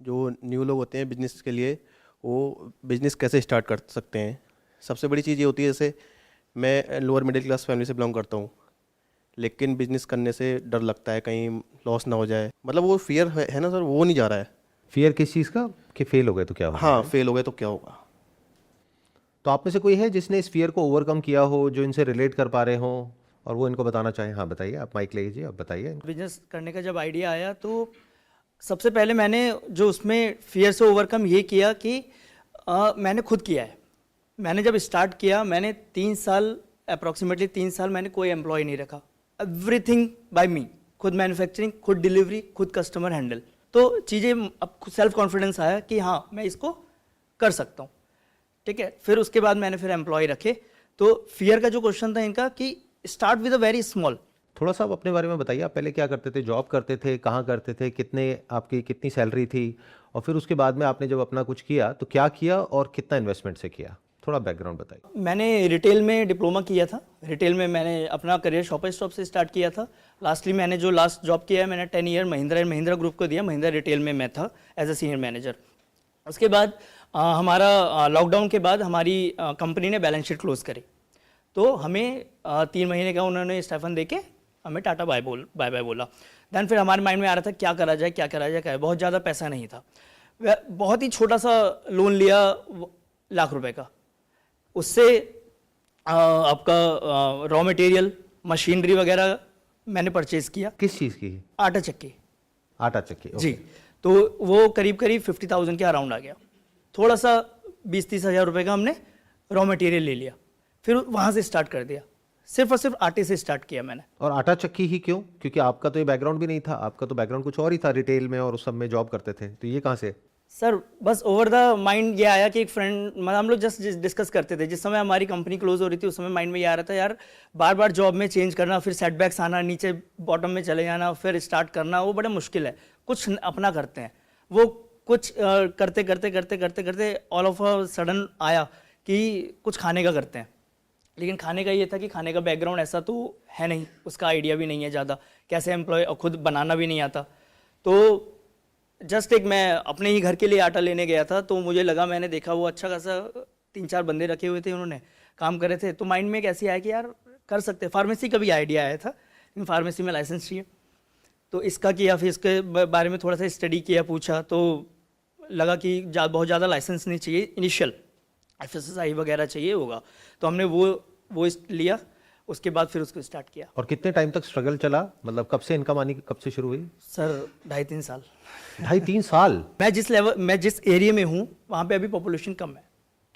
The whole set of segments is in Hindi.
जो न्यू लोग होते हैं बिजनेस के लिए, वो बिजनेस कैसे स्टार्ट कर सकते हैं। सबसे बड़ी चीज़ ये होती है, जैसे मैं लोअर मिडिल क्लास फैमिली से बिलोंग करता हूँ, लेकिन बिजनेस करने से डर लगता है कहीं लॉस ना हो जाए। मतलब वो फियर है ना सर, वो नहीं जा रहा है। फियर किस चीज़ का? कि फेल हो गए तो क्या होगा, हाँ, राइट? फेल हो गए तो क्या होगा। तो आप में से कोई है जिसने इस फियर को ओवरकम किया हो, जो इनसे रिलेट कर पा रहे हो और वो इनको बताना चाहें? हाँ बताइए, आप माइक ले लीजिए, आप बताइए इनको। बिजनेस करने का जब आइडिया आया तो सबसे पहले मैंने जो उसमें फियर से ओवरकम ये किया कि मैंने खुद किया है। मैंने जब स्टार्ट किया, मैंने 3 साल, अप्रॉक्सीमेटली 3 साल मैंने कोई एम्प्लॉय नहीं रखा। एवरीथिंग बाय मी, खुद मैन्युफैक्चरिंग, खुद डिलीवरी, खुद कस्टमर हैंडल। तो चीज़ें अब सेल्फ कॉन्फिडेंस आया कि हाँ मैं इसको कर सकता हूँ। ठीक है, फिर उसके बाद मैंने फिर एम्प्लॉय रखे। तो फियर का जो क्वेश्चन था इनका कि start with a very small. थोड़ा सा आप अपने बारे में बताइए, आप पहले क्या करते थे? जॉब करते थे? कहाँ करते थे? कितने आपकी कितनी सैलरी थी? और फिर उसके बाद में आपने जब अपना कुछ किया तो क्या किया और कितना इन्वेस्टमेंट से किया? थोड़ा बैकग्राउंड बताइए। मैंने रिटेल में डिप्लोमा किया था। रिटेल में मैंने अपना करियर शॉपर स्टॉप से स्टार्ट किया था। लास्टली मैंने जो लास्ट जॉब किया है, मैंने 10 year Mahindra and Mahindra group को दिया। महिंद्रा रिटेल में मैं था एज अ सीनियर मैनेजर। उसके बाद हमारा लॉकडाउन के बाद हमारी कंपनी ने बैलेंस शीट क्लोज करी, तो हमें 3 महीने का उन्होंने स्टाइफन दे के हमें टाटा बाय बाय बोला। देन फिर हमारे माइंड में आ रहा था क्या करा जाए, क्या करा जाए, क्या। बहुत ज़्यादा पैसा नहीं था। बहुत ही छोटा सा लोन लिया, ₹1,00,000 का। उससे आपका रॉ मटेरियल, मशीनरी वगैरह मैंने परचेज किया। किस चीज़ की? आटा चक्की। आटा चक्की, जी। ओके। तो वो करीब करीब 50,000 के अराउंड आ गया। थोड़ा सा 20-30 हज़ार रुपये का हमने रॉ मटेरियल ले लिया, फिर वहाँ से स्टार्ट कर दिया। सिर्फ और सिर्फ आटे से स्टार्ट किया मैंने। और आटा चक्की ही क्यों? क्योंकि आपका तो ये बैकग्राउंड भी नहीं था, आपका तो बैकग्राउंड कुछ और ही था, रिटेल में और उस सब में जॉब करते थे, तो ये कहाँ से? सर बस ओवर द माइंड ये आया कि एक फ्रेंड, मतलब हम लोग जस्ट डिस्कस करते थे जिस समय हमारी कंपनी क्लोज हो रही थी, उस समय माइंड में ये आ रहा था यार बार बार जॉब में चेंज करना, फिर सेटबैक्स आना, नीचे बॉटम में चले जाना, फिर स्टार्ट करना, वो बड़ा मुश्किल है। कुछ अपना करते हैं। वो कुछ करते करते करते करते करते ऑल ऑफ अ सडन आया कि कुछ खाने का करते हैं। लेकिन खाने का ये था कि खाने का बैकग्राउंड ऐसा तो है नहीं, उसका आइडिया भी नहीं है ज़्यादा, कैसे एम्प्लॉय, और खुद बनाना भी नहीं आता। तो जस्ट एक मैं अपने ही घर के लिए आटा लेने गया था, तो मुझे लगा, मैंने देखा वो अच्छा खासा 3-4 बंदे रखे हुए थे, उन्होंने काम करे थे, तो माइंड में एक ऐसी आया कि यार कर सकते। फार्मेसी का भी आइडिया आया था, लेकिन फार्मेसी में लाइसेंस चाहिए, तो इसका किया। फिर इसके बारे में थोड़ा सा स्टडी किया, पूछा, तो लगा कि बहुत ज़्यादा लाइसेंस नहीं चाहिए, इनिशियल FSSAI वगैरह चाहिए होगा, तो हमने वो लिया। उसके बाद फिर उसको स्टार्ट किया। और कितने टाइम तक स्ट्रगल चला? मतलब कब से इनकम आनी, कब से शुरू हुई? सर 2.5-3 साल। 2.5-3 साल? मैं जिस एरिया में हूँ वहाँ पे अभी पॉपुलेशन कम है,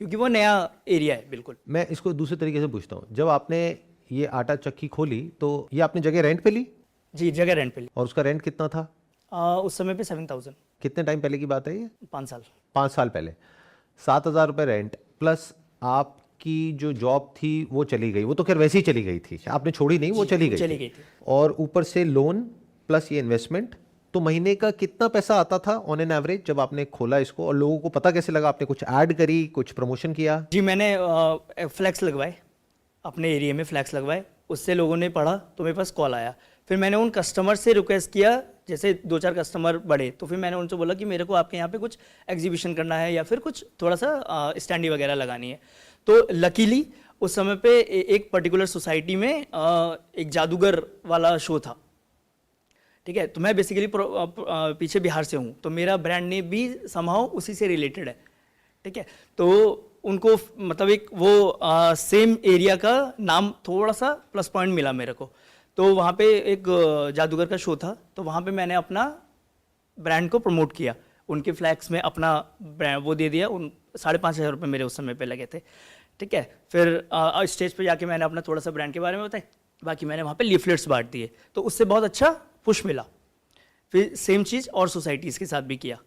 क्योंकि वो नया एरिया है बिल्कुल। मैं इसको दूसरे तरीके से पूछता हूँ, जब आपने ये आटा चक्की खोली तो ये आपने जगह रेंट पे ली? जी, जगह रेंट पे ली। और उसका रेंट कितना था? उस समय पे 7,000। कितने टाइम पहले की बात है ये? 5 साल। 5 साल पहले। 7,000 रुपये रेंट प्लस आपकी जो जॉब थी वो चली गई, वो तो खैर वैसे ही चली गई थी, आपने छोड़ी नहीं, वो चली गई थी। और ऊपर से लोन प्लस ये इन्वेस्टमेंट, तो महीने का कितना पैसा आता था ऑन एन एवरेज जब आपने खोला इसको? और लोगों को पता कैसे लगा? आपने कुछ ऐड करी, कुछ प्रमोशन किया? जी, मैंने फ्लैक्स लगवाए, अपने एरिया में फ्लैक्स लगवाए, उससे लोगों ने पढ़ा, तो मेरे पास कॉल आया। फिर मैंने उन कस्टमर से रिक्वेस्ट किया, जैसे 2-4 कस्टमर बढ़े, तो फिर मैंने उनसे बोला कि मेरे को आपके यहाँ पे कुछ एग्जीबिशन करना है या फिर कुछ थोड़ा सा स्टैंडी वगैरह लगानी है। तो लकीली उस समय पे एक पर्टिकुलर सोसाइटी में एक जादूगर वाला शो था। ठीक है, तो मैं बेसिकली पीछे बिहार से हूँ, तो मेरा ब्रांड नेम भी समहाउ उसी से रिलेटेड है। ठीक है, तो उनको मतलब एक वो सेम एरिया का नाम थोड़ा सा प्लस पॉइंट मिला मेरे को। तो वहाँ पे एक जादूगर का शो था, तो वहाँ पे मैंने अपना ब्रांड को प्रमोट किया, उनके फ्लैक्स में अपना ब्रांड वो दे दिया। 5,500 रुपये मेरे उस समय पे लगे थे। ठीक है, फिर स्टेज पे जाके मैंने अपना थोड़ा सा ब्रांड के बारे में बताया, बाकी मैंने वहाँ पे लीफलेट्स बांट दिए, तो उससे बहुत अच्छा पुश मिला। फिर सेम चीज़ और सोसाइटीज़ के साथ भी किया,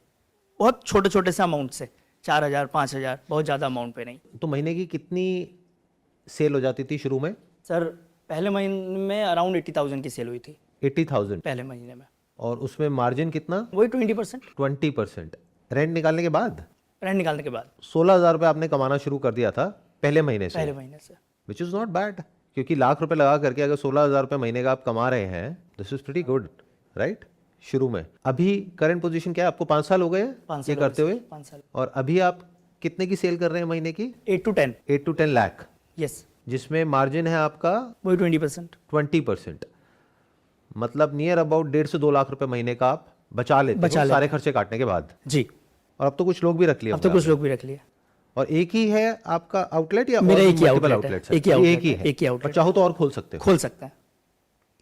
बहुत छोटे छोटे से अमाउंट से, 4,000 5,000, बहुत ज़्यादा अमाउंट पे नहीं। तो महीने की कितनी सेल हो जाती थी शुरू में? सर पहले महीने में अराउंड 80,000 की सेल हुई थी। 80,000 पहले महीने में। और उसमें मार्जिन कितना? वही 20%। 20%। रेंट निकालने के बाद? रेंट निकालने के बाद 16,000 रुपये आपने कमाना शुरू कर दिया था पहले महीने से? पहले महीने से। विच इज़ नॉट बैड, क्योंकि ₹1,00,000 लगा करके अगर 16,000 रुपये महीने का आप कमा रहे हैं, this is pretty good, right? शुरू में। अभी करंट पोजीशन क्या है, आपको 5 साल हो गए 5 ये साल करते हुए? 5 साल। और अभी आप कितने की सेल कर रहे हैं महीने की? 8 to 10। 8 to 10 लाख, यस, जिसमें मार्जिन है आपका वही 20%। 20%। मतलब नियर अबाउट 1.5 से 2 लाख रुपए महीने का आप बचा लेते हो सारे खर्चे काटने के बाद। जी। और अब तो कुछ लोग भी रख लिए अब तो कुछ लोग भी रख लिए। और एक ही है आपका आउटलेट या मेरा और एक ही multiple आउटलेट है, outlets हैं? एक ही आउटलेट एक ही है, है, एक ही और आउटलेट चाहो तो और खोल सकते हो। खोल सकते हैं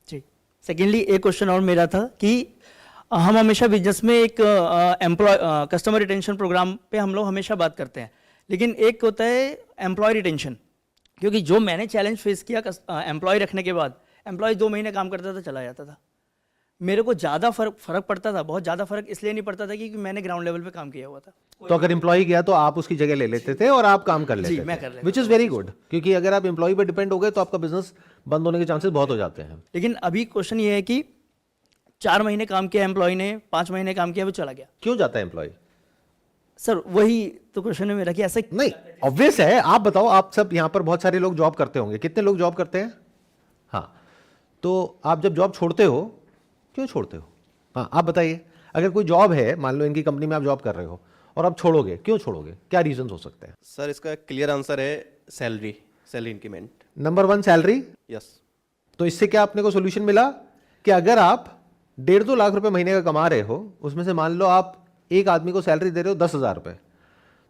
जी। सेकेंडली एक क्वेश्चन और मेरा था कि हम हमेशा बिजनेस में एक कस्टमर रिटेंशन प्रोग्राम पे हम लोग हमेशा बात करते हैं, लेकिन एक होता है एम्प्लॉय रिटेंशन। क्योंकि जो मैंने चैलेंज फेस किया एम्प्लॉय रखने के बाद, एम्प्लॉय 2 महीने काम करता था चला जाता था। मेरे को ज़्यादा फर्क पड़ता था, बहुत ज़्यादा फर्क इसलिए नहीं पड़ता था क्योंकि मैंने ग्राउंड लेवल पे काम किया हुआ था। तो अगर एम्प्लॉय गया तो आप उसकी जगह ले लेते थे और आप काम कर लेते जी, मैं थे, कर लेता विच इज़ वेरी गुड। क्योंकि अगर आप एम्प्लॉय पर डिपेंड हो गए तो आपका बिजनेस बंद होने के चांसेस बहुत हो जाते हैं। लेकिन अभी क्वेश्चन ये है कि 4 महीने काम किया एम्प्लॉय ने, 5 महीने काम किया, वो चला गया। क्यों जाता है एम्प्लॉय? सर वही तो क्वेश्चन है मेरा कि ऐसा नहीं, ऑब्वियस है। आप बताओ, आप सब यहाँ पर बहुत सारे लोग जॉब करते होंगे, कितने लोग जॉब करते हैं? हाँ, तो आप जब जॉब छोड़ते हो, क्यों छोड़ते हो? हाँ, आप बताइए। अगर कोई जॉब है, मान लो इनकी कंपनी में आप जॉब कर रहे हो और आप छोड़ोगे, क्यों छोड़ोगे? क्या रीजन हो सकते हैं? सर इसका क्लियर आंसर है salary increment. Number 1 salary. Yes. तो इससे क्या अपने को सोल्यूशन मिला कि अगर आप 1.5-2 लाख रुपए महीने का कमा रहे हो, उसमें से मान लो आप एक आदमी को सैलरी दे रहे हो 10,000 रुपए,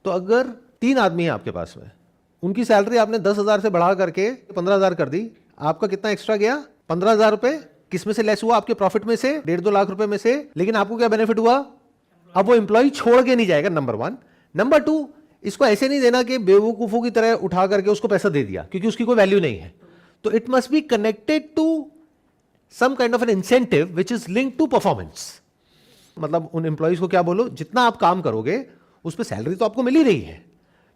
तो अगर 3 आदमी हैं आपके पास में, उनकी सैलरी आपने 10,000 से बढ़ा करके 15,000 कर दी, आपका कितना एक्स्ट्रा गया? 15,000 रुपए। किस में से लेस हुआ? आपके प्रॉफिट में से, 1.5-2 लाख रुपए में से। लेकिन आपको क्या बेनिफिट हुआ? अब वो एम्प्लॉय छोड़ के नहीं जाएगा, नंबर 1। नंबर 2, इसको ऐसे नहीं देना कि बेवकूफों की तरह उठा करके उसको पैसा दे दिया, क्योंकि उसकी कोई वैल्यू नहीं है। तो it must be connected to some kind of an incentive which is linked to performance. मतलब उन एम्प्लॉइज को क्या बोलो, जितना आप काम करोगे उस पर सैलरी तो आपको मिल ही रही है,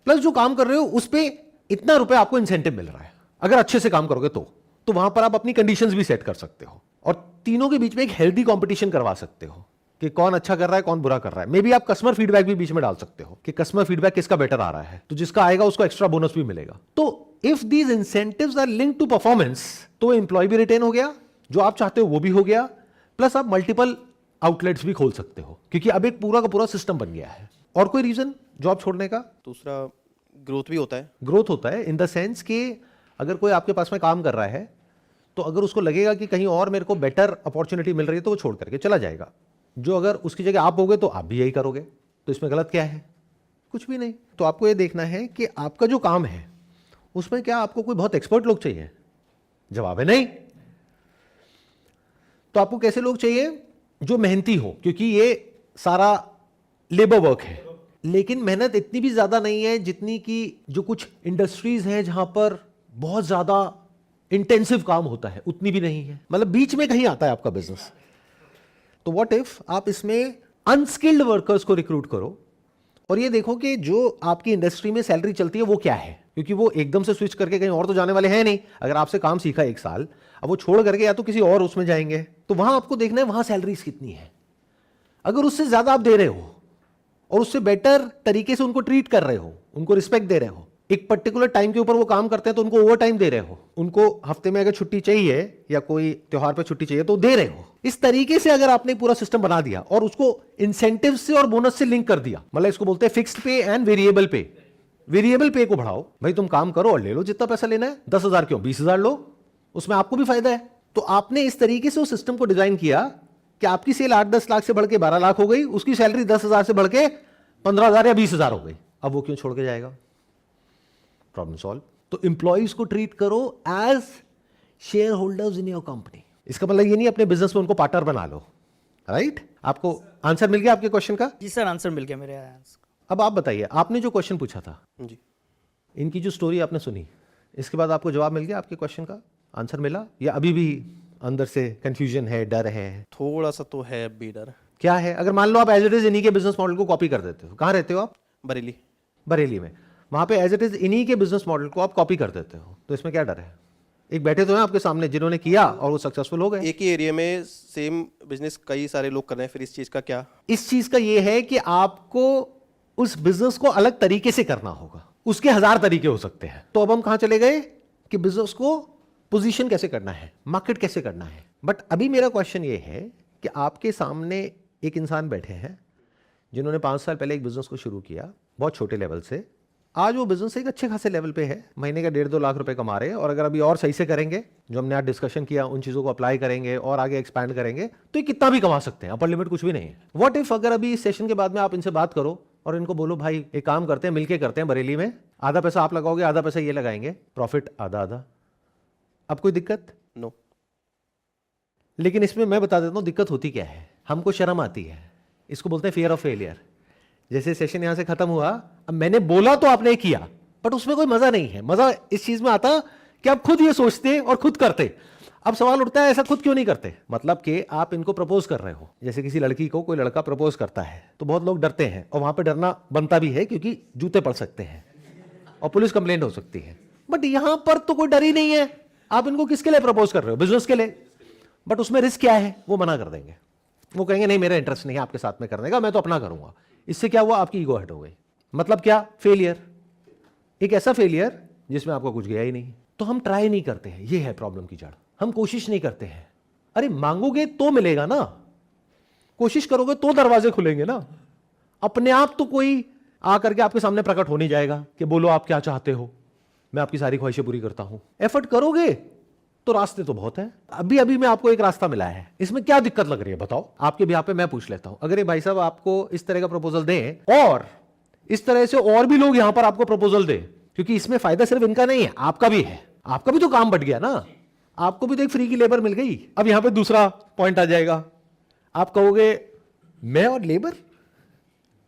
प्लस जो काम कर रहे हो उस पर इतना रुपए आपको इंसेंटिव मिल रहा है। अगर अच्छे से काम करोगे तो वहां पर आप अपनी कंडीशंस भी सेट कर सकते हो और तीनों के बीच में एक हेल्दी कंपटीशन करवा सकते हो कि कौन अच्छा कर रहा है, कौन बुरा कर रहा है। मे बी आप कस्टमर फीडबैक भी बीच में डाल सकते हो कि कस्टमर फीडबैक किसका बेटर आ रहा है, तो जिसका आएगा उसको एक्स्ट्रा बोनस भी मिलेगा। तो if these incentives are linked to performance, तो एम्प्लॉय भी रिटेन हो गया, जो आप चाहते हो वो भी हो गया, प्लस आप मल्टीपल आउटलेट्स भी खोल सकते हो, क्योंकि अब एक पूरा का पूरा सिस्टम बन गया है। और कोई रीजन जॉब छोड़ने का? दूसरा ग्रोथ भी होता है। ग्रोथ होता है इन द सेंस कि अगर कोई आपके पास में काम कर रहा है, तो अगर उसको लगेगा कि कहीं और मेरे को बेटर अपॉर्चुनिटी मिल रही है, तो वो छोड़ करके चला जाएगा। जो अगर उसकी जगह आप होगे तो आप भी यही करोगे, तो इसमें गलत क्या है? कुछ भी नहीं। तो आपको ये देखना है कि आपका जो काम है उसमें क्या आपको कोई बहुत एक्सपर्ट लोग चाहिए? जवाब है नहीं। तो आपको कैसे लोग चाहिए? जो मेहनती हो, क्योंकि ये सारा लेबर वर्क है, लेकिन मेहनत इतनी भी ज्यादा नहीं है जितनी कि जो कुछ इंडस्ट्रीज हैं जहां पर बहुत ज्यादा इंटेंसिव काम होता है, उतनी भी नहीं है। मतलब बीच में कहीं आता है आपका बिजनेस। तो व्हाट इफ आप इसमें अनस्किल्ड वर्कर्स को रिक्रूट करो और ये देखो कि जो आपकी इंडस्ट्री में सैलरी चलती है वो क्या है, क्योंकि वो एकदम से स्विच करके कहीं और तो जाने वाले हैं नहीं। अगर आपसे काम सीखा 1 साल, अब वो छोड़ करके या तो किसी और उसमें जाएंगे, तो वहां आपको देखना है वहां सैलरीज कितनी है। अगर उससे ज्यादा आप दे रहे हो और उससे बेटर तरीके से उनको ट्रीट कर रहे हो, उनको रिस्पेक्ट दे रहे हो, एक पर्टिकुलर टाइम के ऊपर वो काम करते हैं तो उनको ओवर टाइम दे रहे हो, उनको हफ्ते में अगर छुट्टी चाहिए या कोई त्योहार पे छुट्टी चाहिए तो दे रहे हो, इस तरीके से अगर आपने पूरा सिस्टम बना दिया और उसको इंसेंटिव से और बोनस से लिंक कर दिया, मतलब इसको बोलते हैं फिक्स्ड पे एंड वेरिएबल पे। वेरिएबल पे को बढ़ाओ, भाई तुम काम करो और ले लो जितना पैसा लेना है, 10,000 क्यों 20,000 लो, उसमें आपको भी फायदा है। तो आपने इस तरीके से उस सिस्टम को डिजाइन किया कि आपकी सेल 8-10 लाख से बढ़ के 12 लाख हो गई, उसकी सैलरी 10,000 से बढ़ के 15,000 या 20,000 हो गई। अब वो क्यों छोड़ के जाएगा? Problem solve. तो एम्प्लॉइज को ट्रीट करो as shareholders in your company. इसका मतलब ये नहीं अपने बिजनेस में उनको पार्टनर बना लो, राइट? आपको आंसर मिल गया आपके क्वेश्चन का? जी सर, आंसर मिल गया मेरे आंसर। अब आप बताइए, आपने जो क्वेश्चन पूछा था, जी। इनकी जो स्टोरी आपने सुनी, इसके बाद आपको जवाब मिल गया आपके क्वेश्चन का? आंसर मिला या अभी भी अंदर से कंफ्यूजन है, डर है? थोड़ा सा तो है अभी डर। क्या है? अगर मान लो आप एज इट इज इन्हीं के बिजनेस मॉडल को कॉपी कर देते हो, कहाँ रहते हो आप? बरेली। बरेली में। वहां पे एज इट इज इन्हीं के बिजनेस मॉडल को आप कॉपी कर देते हो, तो इसमें क्या डर है? एक बैठे तो हैं आपके सामने जिन्होंने किया और वो सक्सेसफुल हो गए। एक ही एरिया में सेम बिजनेस कई सारे लोग कर रहे हैं, फिर इस चीज़ का क्या? इस चीज का ये है कि आपको उस बिजनेस को अलग तरीके से करना होगा, उसके 1000 तरीके हो सकते हैं। तो अब हम कहां चले गए कि बिजनेस को पोजीशन कैसे करना है, मार्केट कैसे करना है। बट अभी मेरा क्वेश्चन ये है कि आपके सामने एक इंसान बैठे हैं जिन्होंने 5 साल पहले एक बिजनेस को शुरू किया बहुत छोटे लेवल से। आज वो बिजनेस एक अच्छे खासे लेवल पे है, महीने का 1.5-2 लाख रुपए कमा रहे हैं, और अगर अभी और सही से करेंगे, जो हमने आज डिस्कशन किया उन चीज़ों को अप्लाई करेंगे और आगे एक्सपैंड करेंगे, तो ये कितना भी कमा सकते हैं, अपर लिमिट कुछ भी नहीं है। व्हाट इफ अगर अभी इस सेशन के बाद में आप इनसे बात करो और इनको बोलो भाई एक काम करते हैं, मिलके करते हैं बरेली में, आधा पैसा आप लगाओगे, आधा पैसा ये लगाएंगे, प्रॉफिट आधा आधा। अब कोई दिक्कत? नो। लेकिन इसमें मैं बता देता हूँ दिक्कत होती क्या है। हमको शर्म आती है, इसको बोलते हैं फियर ऑफ फेलियर। जैसे सेशन यहां से खत्म हुआ, अब मैंने बोला तो आपने किया, बट उसमें कोई मजा नहीं है। मजा इस चीज में आता कि आप खुद ये सोचते और खुद करते। अब सवाल उठता है ऐसा खुद क्यों नहीं करते? मतलब कि आप इनको प्रपोज कर रहे हो, जैसे किसी लड़की को कोई लड़का प्रपोज करता है तो बहुत लोग डरते हैं, और वहां पे डरना बनता भी है क्योंकि जूते पड़ सकते हैं और पुलिस कंप्लेंट हो सकती है। बट यहां पर तो कोई डर ही नहीं है। आप इनको किसके लिए प्रपोज कर रहे हो? बिजनेस के लिए। बट उसमें रिस्क क्या है? वो मना कर देंगे, वो कहेंगे नहीं मेरा इंटरेस्ट नहीं है आपके साथ में करने का, मैं तो अपना करूंगा। इससे क्या हुआ? आपकी ईगो हट हो गई। मतलब क्या? फेलियर। एक ऐसा फेलियर जिसमें आपको कुछ गया ही नहीं। तो हम ट्राई नहीं करते हैं, ये है प्रॉब्लम की जड़। हम कोशिश नहीं करते हैं। अरे मांगोगे तो मिलेगा ना, कोशिश करोगे तो दरवाजे खुलेंगे ना। अपने आप तो कोई आकर के आपके सामने प्रकट हो नहीं जाएगा कि बोलो आप क्या चाहते हो, मैं आपकी सारी ख्वाहिशें पूरी करता हूं। एफर्ट करोगे तो रास्ते तो बहुत हैं। अभी अभी में आपको एक रास्ता मिला है, इसमें क्या दिक्कत लग रही है बताओ? आपके बिहाफ पे मैं पूछ लेता हूं। अगर ये भाई साहब आपको इस तरह का प्रपोजल दें और इस तरह से और भी लोग यहां पर आपको प्रपोजल दें, क्योंकि इसमें फायदा सिर्फ इनका नहीं है, आपका भी है। आपका भी तो काम बट गया ना, आपको भी तो एक फ्री की लेबर मिल गई। अब यहां पे दूसरा पॉइंट आ जाएगा, आप कहोगे मैं और लेबर,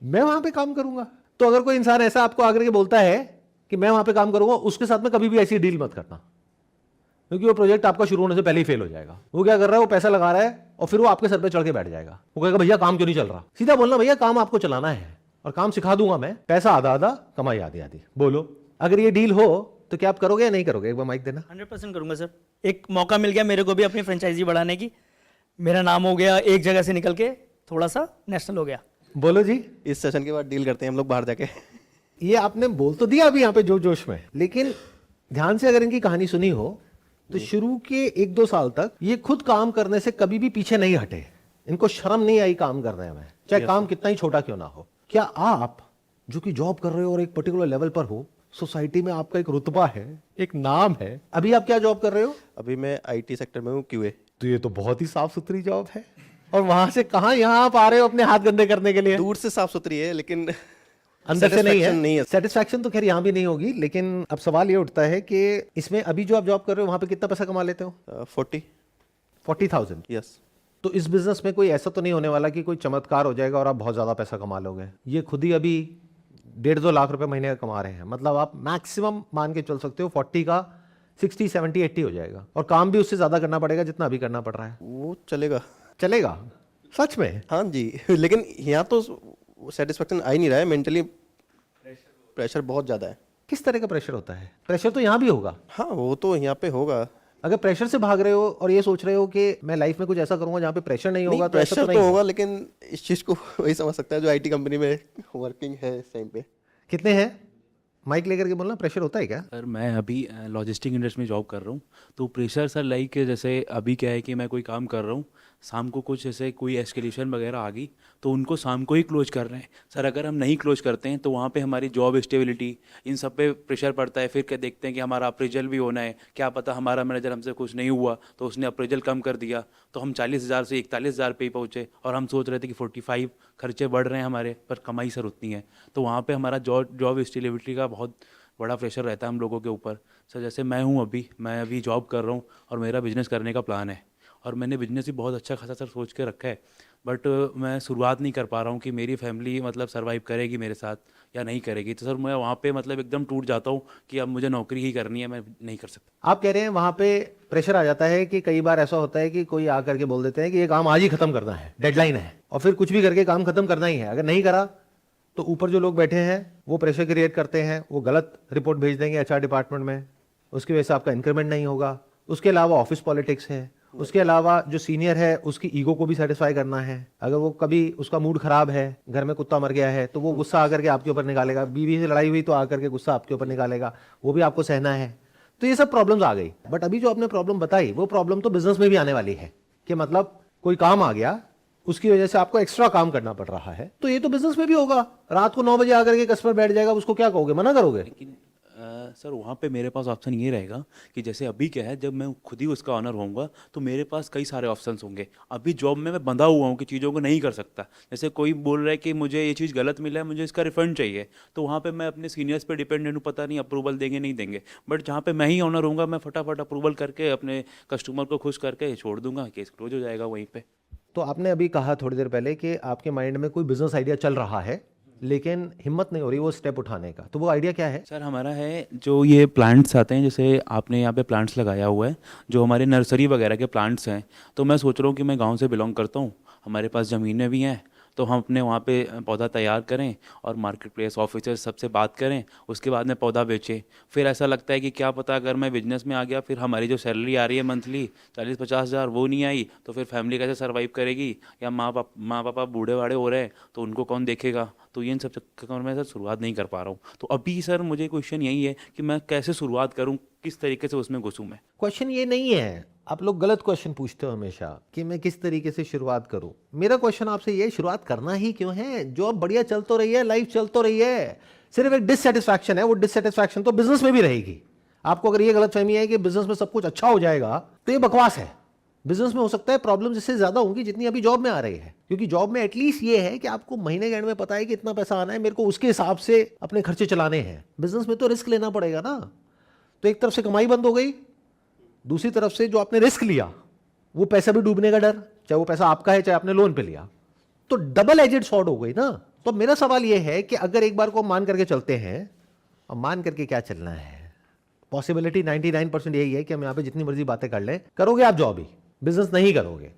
मैं वहां पे काम करूंगा। तो अगर कोई इंसान ऐसा आपको आकर के बोलता है कि मैं वहां पे काम करूंगा, उसके साथ में कभी भी ऐसी डील मत करना, क्योंकि वो प्रोजेक्ट आपका शुरू होने से पहले ही फेल हो जाएगा। वो क्या कर रहा है? वो पैसा लगा रहा है और फिर वो आपके सर पे चढ़ के बैठ जाएगा। वो कहेगा भैया काम क्यों नहीं चल रहा? सीधा बोलना भैया काम आपको चलाना है और काम सिखा दूंगा मैं, पैसा आधा आधा, कमाई आधी आधी। बोलो अगर ये डील हो तो क्या आप करोगे या नहीं करोगे? एक बार माइक देना। 100% करूंगा सर। एक मौका मिल गया मेरे को भी अपनी फ्रेंचाइजी बढ़ाने की, मेरा नाम हो गया एक जगह से निकल के थोड़ा सा नेशनल हो गया। बोलो जी। इस सेशन के बाद डील करते हैं हम लोग बाहर जाके। ये आपने बोल तो दिया अभी यहाँ पे जोश में, लेकिन ध्यान से अगर इनकी कहानी सुनी हो तो शुरू के 1-2 साल तक ये खुद काम करने से कभी भी पीछे नहीं हटे। इनको शर्म नहीं आई काम करने में, चाहे काम कितना ही छोटा क्यों ना हो। क्या आप जो कि जॉब कर रहे हो और एक पर्टिकुलर लेवल पर हो, सोसाइटी में आपका एक रुतबा है, एक नाम है, अभी आप क्या जॉब कर रहे हो? अभी मैं आईटी सेक्टर में हूँ, QA। तो ये तो बहुत ही साफ सुथरी जॉब है, और वहां से कहां यहां आप आ रहे हो अपने हाथ गंदे करने के लिए? दूर से साफ सुथरी है लेकिन अंदर से नहीं satisfaction नहीं है। है। सेटिस्फैक्शन तो खैर यहाँ भी नहीं होगी, लेकिन अब सवाल ये उठता है कि इसमें अभी जो आप जॉब कर रहे हो वहां पे कितना पैसा कमा लेते हो? 40,000। यस। तो इस बिजनेस में कोई ऐसा तो नहीं होने वाला कि कोई चमत्कार हो जाएगा और आप बहुत ज्यादा पैसा कमा लोगे। ये खुद ही अभी 1.5-2 लाख रुपए महीने का कमा रहे हैं। मतलब आप मैक्सिमम मान के चल सकते हो 40 का 60, 70, 80 हो जाएगा, और काम भी उससे ज्यादा करना पड़ेगा जितना अभी करना पड़ रहा है। वो चलेगा। चलेगा सच में? हाँ जी। लेकिन यहाँ तो सेटिस्फेक्शन आ ही नहीं रहा है, मेंटली प्रेशर बहुत ज़्यादा है। किस तरह का प्रेशर होता है? प्रेशर तो यहाँ भी होगा। हाँ वो तो यहाँ पे होगा। अगर प्रेशर से भाग रहे हो और ये सोच रहे हो कि मैं लाइफ में कुछ ऐसा करूंगा जहाँ पे प्रेशर नहीं होगा, तो ऐसा प्रेशर तो तो नहीं होगा, लेकिन इस चीज़ को वही समझ सकता है जो आईटी कंपनी में वर्किंग है इस टाइम पे। कितने हैं? माइक लेकर के बोलना। प्रेशर होता है क्या? सर मैं अभी लॉजिस्टिक इंडस्ट्री में जॉब कर रहा हूँ, तो प्रेशर सर लाइक जैसे अभी क्या है कि मैं कोई काम कर रहा हूँ, शाम को कुछ जैसे कोई एस्केलेशन वगैरह आ गई तो उनको शाम को ही क्लोज कर रहे हैं सर। अगर हम नहीं क्लोज करते हैं तो वहाँ पे हमारी जॉब स्टेबिलिटी इन सब पे प्रेशर पड़ता है। फिर क्या देखते हैं कि हमारा अप्रेजल भी होना है, क्या पता हमारा मैनेजर हमसे कुछ नहीं हुआ तो उसने अप्रेजल कम कर दिया तो हम 40,000 से 41,000 पे ही पहुँचे, और हम सोच रहे थे कि 45 खर्चे बढ़ रहे हैं हमारे, पर कमाई सर उतनी है। तो वहाँ पर हमारा जॉब स्टेबिलिटी का बहुत बड़ा प्रेशर रहता है हम लोगों के ऊपर सर। जैसे मैं अभी जॉब कर रहा हूँ और मेरा बिजनेस करने का प्लान है, और मैंने बिजनेस भी बहुत अच्छा खासा सर सोच के रखा है, बट मैं शुरुआत नहीं कर पा रहा हूँ कि मेरी फैमिली मतलब सर्वाइव करेगी मेरे साथ या नहीं करेगी। तो सर मैं वहाँ पे मतलब एकदम टूट जाता हूँ कि अब मुझे नौकरी ही करनी है, मैं नहीं कर सकता। आप कह रहे हैं वहाँ पे प्रेशर आ जाता है कि कई बार ऐसा होता है कि कोई आकर के बोल देते हैं कि ये काम आज ही खत्म करना है, डेडलाइन है, और फिर कुछ भी करके काम खत्म करना ही है। अगर नहीं करा तो ऊपर जो लोग बैठे हैं वो प्रेशर क्रिएट करते हैं, वो गलत रिपोर्ट भेज देंगे HR डिपार्टमेंट में, उसकी वजह से आपका इंक्रीमेंट नहीं होगा। उसके अलावा ऑफिस पॉलिटिक्स है, उसके अलावा जो सीनियर है उसकी ईगो को भी सेटिस्फाई करना है। अगर वो कभी उसका मूड खराब है, घर में कुत्ता मर गया है, तो वो गुस्सा आकर के आपके ऊपर निकालेगा। बीवी से लड़ाई हुई तो आकर के गुस्सा आपके ऊपर निकालेगा, वो भी आपको सहना है। तो ये सब प्रॉब्लम्स आ गई। बट अभी जो आपने प्रॉब्लम बताई वो प्रॉब्लम तो बिजनेस में भी आने वाली है कि मतलब कोई काम आ गया, उसकी वजह से आपको एक्स्ट्रा काम करना पड़ रहा है, तो ये तो बिजनेस में भी होगा। रात को 9 बजे आकर के कस्टमर बैठ जाएगा, उसको क्या कहोगे, मना करोगे? लेकिन सर वहाँ पे मेरे पास ऑप्शन ये रहेगा कि जैसे अभी क्या है, जब मैं खुद ही उसका ऑनर होऊंगा तो मेरे पास कई सारे ऑप्शंस होंगे। अभी जॉब में मैं बंधा हुआ हूँ कि चीज़ों को नहीं कर सकता। जैसे कोई बोल रहा है कि मुझे ये चीज़ गलत मिला है, मुझे इसका रिफंड चाहिए, तो वहाँ पे मैं अपने सीनियर्स पे डिपेंडेंट हूँ, पता नहीं अप्रूवल देंगे नहीं देंगे। बट जहाँ पे मैं ही ऑनर होऊंगा, मैं फटाफट अप्रूवल करके अपने कस्टमर को खुश करके छोड़ दूंगा, केस क्लोज हो जाएगा वहीं पर। तो आपने अभी कहा थोड़ी देर पहले कि आपके माइंड में कोई बिजनेस आइडिया चल रहा है, लेकिन हिम्मत नहीं हो रही वो स्टेप उठाने का, तो वो आइडिया क्या है? सर हमारा है जो ये प्लांट्स आते हैं, जैसे आपने यहाँ पे प्लांट्स लगाया हुआ है, जो हमारे नर्सरी वगैरह के प्लांट्स हैं। तो मैं सोच रहा हूँ कि मैं गांव से बिलोंग करता हूँ, हमारे पास ज़मीनें भी हैं, तो हम अपने वहाँ पे पौधा तैयार करें और मार्केट प्लेस ऑफिसर सबसे बात करें, उसके बाद में पौधा बेचें। फिर ऐसा लगता है कि क्या पता अगर मैं बिजनेस में आ गया, फिर हमारी जो सैलरी आ रही है मंथली 40-50 हज़ार, वो नहीं आई तो फिर फैमिली कैसे सर्वाइव करेगी, या माँ पापा बूढ़े वाड़े हो रहे हैं तो उनको कौन देखेगा। तो ये इन सब चक्कर में सर शुरुआत नहीं कर पा रहा हूँ। तो अभी सर मुझे क्वेश्चन यही है कि मैं कैसे शुरुआत करूँ, किस तरीके से उसमें घुसूँ मैं। क्वेश्चन ये नहीं है, आप लोग गलत क्वेश्चन पूछते हो हमेशा कि मैं किस तरीके से शुरुआत करूं। मेरा क्वेश्चन आपसे ये, शुरुआत करना ही क्यों है? जॉब बढ़िया चल तो रही है, लाइफ चल तो रही है, सिर्फ एक डिससेटिस्फैक्शन है, वो डिससेटिस्फैक्शन तो बिजनेस में भी रहेगी। आपको अगर ये गलतफहमी है कि बिजनेस में सब कुछ अच्छा हो जाएगा, तो ये बकवास है। बिजनेस में हो सकता है प्रॉब्लम इससे ज्यादा होंगी जितनी अभी जॉब में आ रही है, क्योंकि जॉब में एटलीस्ट ये है कि आपको महीने के एंड में पता है कि इतना पैसा आना है, मेरे को उसके हिसाब से अपने खर्चे चलाने हैं। बिजनेस में तो रिस्क लेना पड़ेगा ना। तो एक तरफ से कमाई बंद हो गई, दूसरी तरफ से जो आपने रिस्क लिया वो पैसा भी डूबने का डर, चाहे वो पैसा आपका है चाहे आपने लोन पे लिया, तो डबल एजेड सॉर्ड हो गई ना। तो मेरा सवाल ये है कि अगर एक बार को मान करके चलते हैं, अब मान करके क्या चलना है, पॉसिबिलिटी 99% यही है कि हम यहाँ पे जितनी मर्जी बातें कर लें, करोगे आप जॉब ही, बिजनेस नहीं करोगे,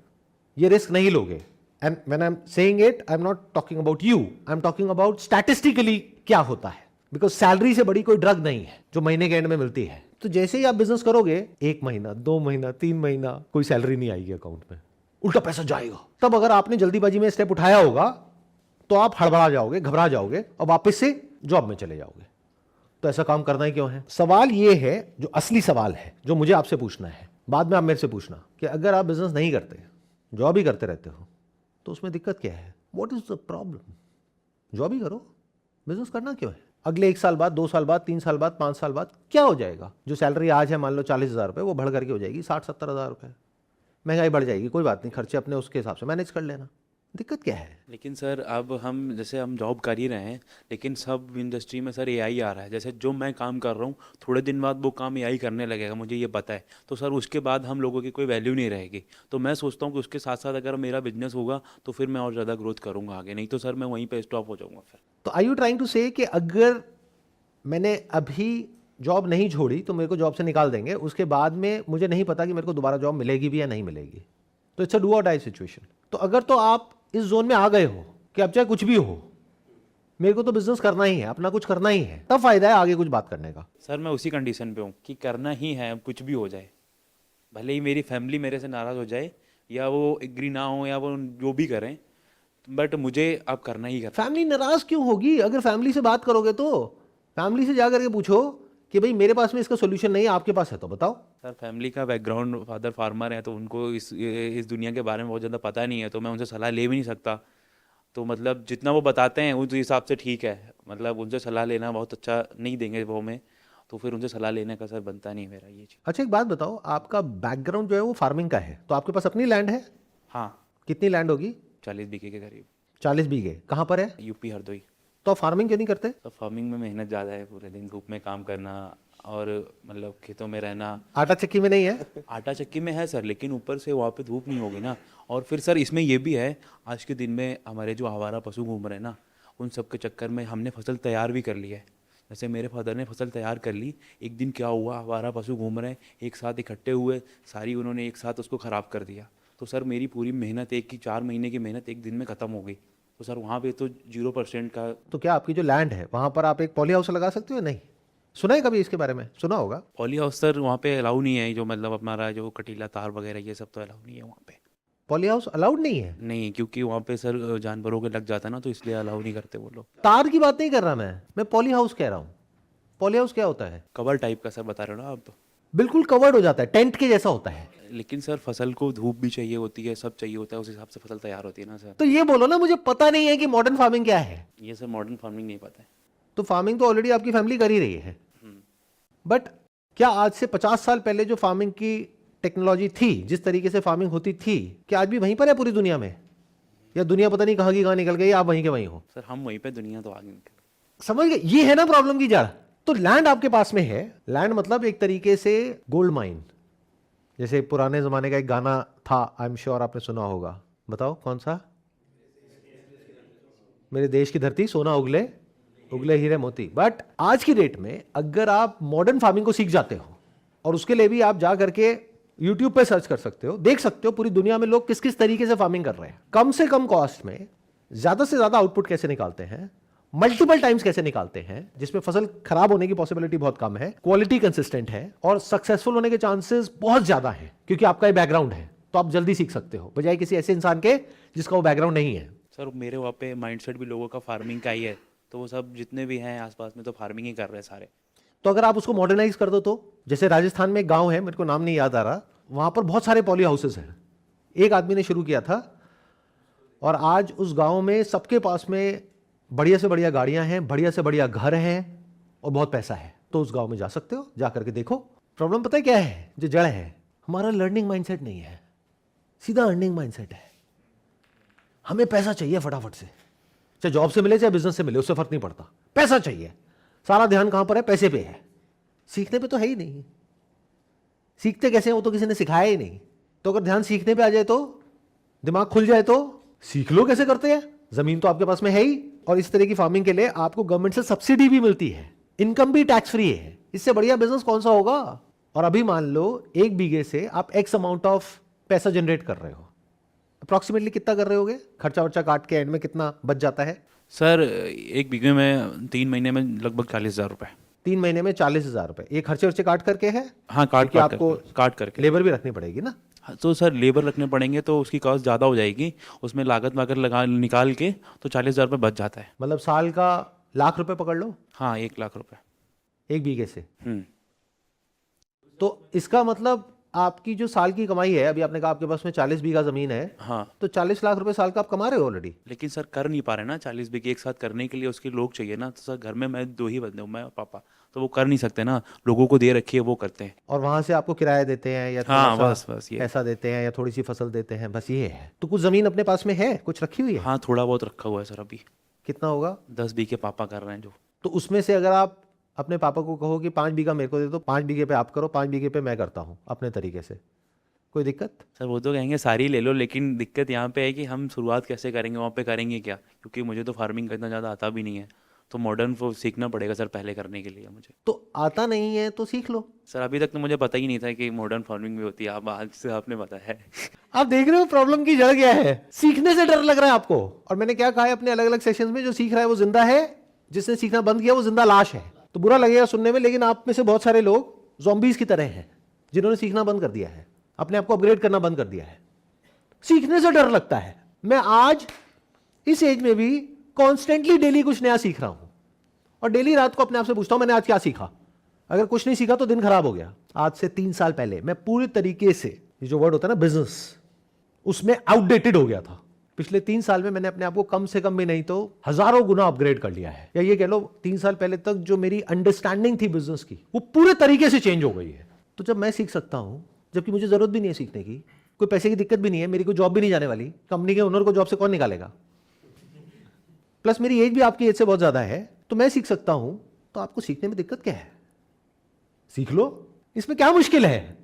ये रिस्क नहीं लोगे। And when I am saying it, I am not talking about you, I am talking about statistically क्या होता है, बिकॉज सैलरी से बड़ी कोई ड्रग नहीं है जो महीने के एंड में मिलती है। तो जैसे ही आप बिजनेस करोगे, 1 महीना 2 महीना 3 महीना कोई सैलरी नहीं आएगी अकाउंट में, उल्टा पैसा जाएगा। तब अगर आपने जल्दीबाजी में स्टेप उठाया होगा तो आप हड़बड़ा जाओगे, घबरा जाओगे और वापस से जॉब में चले जाओगे। तो ऐसा काम करना ही क्यों है? सवाल ये है, जो असली सवाल है, जो मुझे आपसे पूछना है, बाद में आप मेरे से पूछना कि अगर आप बिजनेस नहीं करते, जॉब ही करते रहते हो, तो उसमें दिक्कत क्या है? What is the problem? Job ही करो, बिजनेस करना क्यों है? अगले 1 साल बाद, 2 साल बाद, 3 साल बाद, 5 साल बाद क्या हो जाएगा? जो सैलरी आज है मान लो 40,000 रुपये, वो बढ़ करके हो जाएगी 60-70 हज़ार रुपये। महंगाई बढ़ जाएगी, कोई बात नहीं, खर्चे अपने उसके हिसाब से मैनेज कर लेना, दिक्कत क्या है? लेकिन सर अब हम जैसे हम जॉब कर ही रहे हैं, लेकिन सब इंडस्ट्री में सर एआई आ रहा है। जैसे जो मैं काम कर रहा हूँ, थोड़े दिन बाद वो काम एआई करने लगेगा, मुझे ये पता है। तो सर उसके बाद हम लोगों की कोई वैल्यू नहीं रहेगी। तो मैं सोचता हूँ कि उसके साथ साथ अगर मेरा बिजनेस होगा तो फिर मैं और ज़्यादा ग्रोथ करूँगा आगे, नहीं तो सर मैं वहीं पर स्टॉप हो जाऊँगा फिर। तो आर यू ट्राइंग टू से कि अगर मैंने अभी जॉब नहीं छोड़ी तो मेरे को जॉब से निकाल देंगे, उसके बाद में मुझे नहीं पता कि मेरे को दोबारा जॉब मिलेगी भी या नहीं मिलेगी, तो इट्स अ डू और डाई सिचुएशन। तो अगर तो आप इस जोन में आ गए हो कि अब चाहे कुछ भी हो, मेरे को तो बिजनेस करना ही है, अपना कुछ करना ही है, तब फायदा है आगे कुछ बात करने का। सर मैं उसी कंडीशन पे हूँ कि करना ही है, अब कुछ भी हो जाए, भले ही मेरी फैमिली मेरे से नाराज़ हो जाए या वो एग्री ना हो या वो जो भी करें, बट मुझे अब करना ही करना। फैमिली नाराज क्यों होगी? अगर फैमिली से बात करोगे तो फैमिली से जाकर के पूछो कि भाई मेरे पास में इसका सोल्यूशन नहीं है, आपके पास है तो बताओ। सर फैमिली का बैकग्राउंड, फादर फार्मर है, तो उनको इस दुनिया के बारे में बहुत ज़्यादा पता नहीं है, तो मैं उनसे सलाह ले भी नहीं सकता। तो मतलब जितना वो बताते हैं उस हिसाब से ठीक है, मतलब उनसे सलाह लेना बहुत अच्छा नहीं देंगे वो में, तो फिर उनसे सलाह लेने का सर बनता नहीं मेरा ये चीज़। अच्छा एक बात बताओ, आपका बैकग्राउंड जो है वो फार्मिंग का है, तो आपके पास अपनी लैंड है? हाँ, कितनी लैंड होगी? 40 बीघे के करीब। 40 बीघे। कहाँ पर है? यूपी हरदोई। तो आप फार्मिंग क्यों नहीं करते? तो फार्मिंग में मेहनत ज़्यादा है, पूरे दिन धूप में काम करना और मतलब खेतों में रहना। आटा चक्की में नहीं है? आटा चक्की में है सर, लेकिन ऊपर से वहाँ पे धूप नहीं होगी ना। और फिर सर इसमें ये भी है, आज के दिन में हमारे जो आवारा पशु घूम रहे हैं ना, उन सब के चक्कर में हमने फसल तैयार भी कर ली है। जैसे मेरे फादर ने फसल तैयार कर ली, एक दिन क्या हुआ, आवारा पशु घूम रहे हैं, एक साथ इकट्ठे हुए, सारी उन्होंने एक साथ उसको ख़राब कर दिया। तो सर मेरी पूरी मेहनत, 4 महीने की मेहनत एक दिन में ख़त्म हो गई। तो सर वहाँ पे तो 0% का। तो क्या आपकी जो लैंड है वहाँ पर आप एक पॉली हाउस लगा सकते हो? नहीं सुना है कभी इसके बारे में? सुना होगा। पॉली हाउस सर वहाँ पे अलाउ नहीं है, जो मतलब हमारा जो कटीला तार वगैरह ये सब तो अलाउ नहीं है वहाँ पे। पॉली हाउस अलाउड नहीं है? नहीं, क्योंकि वहाँ पे सर जानवरों के लग जाता है ना, तो इसलिए अलाउ नहीं करते वो लोग। तार की बात नहीं कर रहा मैं पॉली हाउस कह रहा हूँ। पॉली हाउस क्या होता है? कवर टाइप का सर बता रहे हो ना आप? बिल्कुल कवर्ड हो जाता है, टेंट के जैसा होता है। लेकिन सर फसल को धूप भी चाहिए होती है, सब चाहिए होता है, उस हिसाब से फसल तैयार होती है ना सर। तो ये बोलो ना, मुझे पता नहीं है कि मॉडर्न फार्मिंग क्या है। ये सर मॉडर्न फार्मिंग नहीं पता है। तो फार्मिंग तो ऑलरेडी आपकी फैमिली कर ही रही है, बट क्या आज से 50 साल पहले जो फार्मिंग की टेक्नोलॉजी थी, जिस तरीके से फार्मिंग होती थी, क्या आज भी वहीं पर है पूरी दुनिया में? या दुनिया पता नहीं कहाँ की कहाँ निकल गई, आप वहीं के वहीं हो? सर हम वहीं पे, दुनिया तो आगे निकल। समझ गए? ये है ना प्रॉब्लम की जड़। तो लैंड आपके पास में है, लैंड मतलब एक तरीके से गोल्ड माइन। जैसे पुराने जमाने का एक गाना था, आई एम श्योर आपने सुना होगा, बताओ कौन सा? मेरे देश की धरती सोना उगले उगले हीरे मोती। बट आज की डेट में अगर आप मॉडर्न फार्मिंग को सीख जाते हो, और उसके लिए भी आप जा करके यूट्यूब पे सर्च कर सकते हो, देख सकते हो पूरी दुनिया में लोग किस किस तरीके से फार्मिंग कर रहे हैं, कम से कम कॉस्ट में ज्यादा से ज्यादा आउटपुट कैसे निकालते हैं, मल्टीपल टाइम्स कैसे निकालते हैं, जिसमें फसल खराब होने की पॉसिबिलिटी बहुत कम है, क्वालिटी कंसिस्टेंट है, और सक्सेसफुल होने के चांसेस बहुत ज्यादा है, क्योंकि आपका ये बैकग्राउंड है। तो आप जल्दी सीख सकते हो बजाय किसी ऐसे इंसान के जिसका वो बैकग्राउंड नहीं है। सर मेरे वहाँ पे माइंडसेट भी लोगों का फार्मिंग का ही है, तो वो सब जितने भी हैं आसपास में तो फार्मिंग ही कर रहे हैं सारे। तो अगर आप उसको मॉडर्नाइज कर दो, तो जैसे राजस्थान में एक गांव है, मेरे को नाम नहीं याद आ रहा, वहां पर बहुत सारे पॉली हाउसेस हैं। एक आदमी ने शुरू किया था, और आज उस गांव में सबके पास में बढ़िया से बढ़िया गाड़ियां हैं, बढ़िया से बढ़िया घर हैं, और बहुत पैसा है। तो उस गांव में जा सकते हो, जा करके देखो। प्रॉब्लम पता है क्या है? जो जड़ है, हमारा लर्निंग माइंडसेट नहीं है, सीधा अर्निंग माइंडसेट है। हमें पैसा चाहिए फटाफट से, चाहे जॉब से मिले चाहे बिजनेस से मिले, उससे फर्क नहीं पड़ता, पैसा चाहिए। सारा ध्यान कहां पर है? पैसे पे है, सीखने पे तो है ही नहीं। सीखते कैसे हैं वो तो किसी ने सिखाया ही नहीं। तो अगर ध्यान सीखने पे आ जाए, तो दिमाग खुल जाए, तो सीख लो कैसे करते हैं। जमीन तो आपके पास में है ही, और इस तरह की फार्मिंग के लिए आपको गवर्नमेंट से सब्सिडी भी मिलती है, इनकम भी टैक्स फ्री है। इससे बढ़िया बिजनेस कौन सा होगा? और अभी मान लो 1 बीघे से आप एक्स अमाउंट ऑफ पैसा जनरेट कर रहे हो, अप्रोक्सीमेटली कितना कर रहे होगे? खर्चा वर्चा काट के एंड में कितना बच जाता है? सर 1 बीघे में 3 महीने में लगभग 40,000 रुपये। 3 महीने में 40,000 रुपए, ये खर्चे वर्चे काट करके है? हाँ क्योंकि आपको काट करके लेबर भी रखनी पड़ेगी ना। हाँ, तो सर लेबर रखने पड़ेंगे तो उसकी कॉस्ट ज़्यादा हो जाएगी, उसमें लागत वागत लगा निकाल के तो 40,000 रुपये बच जाता है। मतलब साल का लाख रुपए पकड़ लो, हाँ 1 लाख रुपये 1 बीघे से। हम्म। तो इसका मतलब आपकी जो साल की कमाई है, अभी आपने कहा आपके पास में 40 बीघा जमीन है, हाँ तो 40 लाख रुपए साल का आप कमा रहे हो ऑलरेडी। लेकिन सर कर नहीं पा रहे ना 40 बीघे एक साथ करने के लिए, उसके लोग चाहिए ना। तो सर घर में मैं 2 ही बंदे हूँ, मैं और पापा, तो वो कर नहीं सकते ना, लोगों को दे रखी है वो करते हैं। और वहां से आपको किराया देते हैं, या हाँ, थोड़ा बस सा बस ये। पैसा देते हैं, या थोड़ी सी फसल देते हैं, बस ये है। तो कुछ जमीन अपने पास में है, कुछ रखी हुई है? हाँ थोड़ा बहुत रखा हुआ है सर अभी। कितना होगा? 10 बीघे पापा कर रहे हैं जो। तो उसमें से अगर आप अपने पापा को कहो कि 5 बीघा मेरे को दे दो, 5 बीघे पे आप करो, 5 बीघे पे मैं करता हूँ अपने तरीके से, कोई दिक्कत? सर वो तो कहेंगे सारी ले लो, लेकिन दिक्कत यहाँ पे है कि हम शुरुआत कैसे करेंगे, वहाँ पे करेंगे क्या, क्योंकि मुझे तो फार्मिंग का इतना ज़्यादा आता भी नहीं है, तो मॉडर्न वो सीखना पड़ेगा सर पहले करने के लिए मुझे। तो आता नहीं है तो सीख लो। सर अभी तक तो मुझे पता ही नहीं था कि मॉडर्न फार्मिंग भी होती है, आप आज से आपने बताया है। आप देख रहे हो प्रॉब्लम की जड़ क्या है? सीखने से डर लग रहा है आपको। और मैंने क्या कहा है अपने अलग अलग सेशंस में, जो सीख रहा है वो जिंदा है, जिसने सीखना बंद किया वो जिंदा लाश है। तो बुरा लगेगा सुनने में, लेकिन आप में से बहुत सारे लोग ज़ॉम्बीज की तरह हैं, जिन्होंने सीखना बंद कर दिया है, अपने आप को अपग्रेड करना बंद कर दिया है। सीखने से डर लगता है। मैं आज इस एज में भी कॉन्स्टेंटली डेली कुछ नया सीख रहा हूं, और डेली रात को अपने आप से पूछता हूं मैंने आज क्या सीखा। अगर कुछ नहीं सीखा तो दिन खराब हो गया। आज से 3 साल पहले मैं पूरी तरीके से, ये जो वर्ड होता है ना बिजनेस, उसमें आउटडेटेड हो गया था। पिछले 3 साल में मैंने अपने आप को कम से कम भी नहीं तो हजारों गुना अपग्रेड कर लिया है। या ये कह लो 3 साल पहले तक जो मेरी अंडरस्टैंडिंग थी बिजनेस की, वो पूरे तरीके से चेंज हो गई है। तो जब मैं सीख सकता हूं, जबकि मुझे जरूरत भी नहीं है सीखने की, कोई पैसे की दिक्कत भी नहीं है, मेरी कोई जॉब भी नहीं जाने वाली, कंपनी के ओनर को जॉब से कौन निकालेगा, प्लस मेरी एज भी आपकी एज से बहुत ज्यादा है, तो मैं सीख सकता हूं, तो आपको सीखने में दिक्कत क्या है? सीख लो, इसमें क्या मुश्किल है?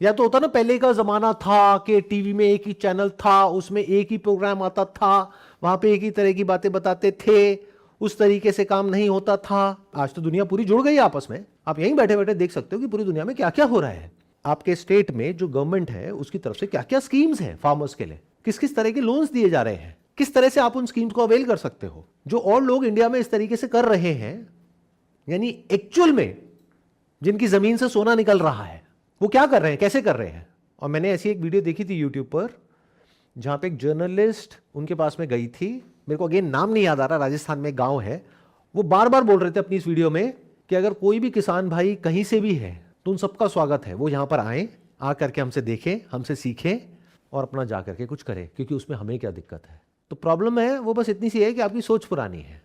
या तो होता ना पहले का जमाना था कि टीवी में एक ही चैनल था, उसमें एक ही प्रोग्राम आता था, वहां पे एक ही तरह की बातें बताते थे, उस तरीके से काम नहीं होता था। आज तो दुनिया पूरी जुड़ गई है आपस में। आप यहीं बैठे बैठे देख सकते हो कि पूरी दुनिया में क्या क्या हो रहा है। आपके स्टेट में जो गवर्नमेंट है उसकी तरफ से क्या क्या स्कीम्स हैं फार्मर्स के लिए, किस किस तरह के लोन्स दिए जा रहे हैं, किस तरह से आप उन स्कीम्स को अवेल कर सकते हो, जो और लोग इंडिया में इस तरीके से कर रहे हैं। यानी एक्चुअल में जिनकी जमीन से सोना निकल रहा है वो क्या कर रहे हैं, कैसे कर रहे हैं। और मैंने ऐसी एक वीडियो देखी थी यूट्यूब पर, जहां पे एक जर्नलिस्ट उनके पास में गई थी, मेरे को अगेन नाम नहीं याद आ रहा, राजस्थान में एक गांव है। वो बार बार बोल रहे थे अपनी इस वीडियो में कि अगर कोई भी किसान भाई कहीं से भी है तो उन सबका स्वागत है, वो यहाँ पर आए, आ करके हमसे देखें, हमसे सीखें और अपना जा करके कुछ करें, क्योंकि उसमें हमें क्या दिक्कत है। तो प्रॉब्लम है वो बस इतनी सी है कि आपकी सोच पुरानी है,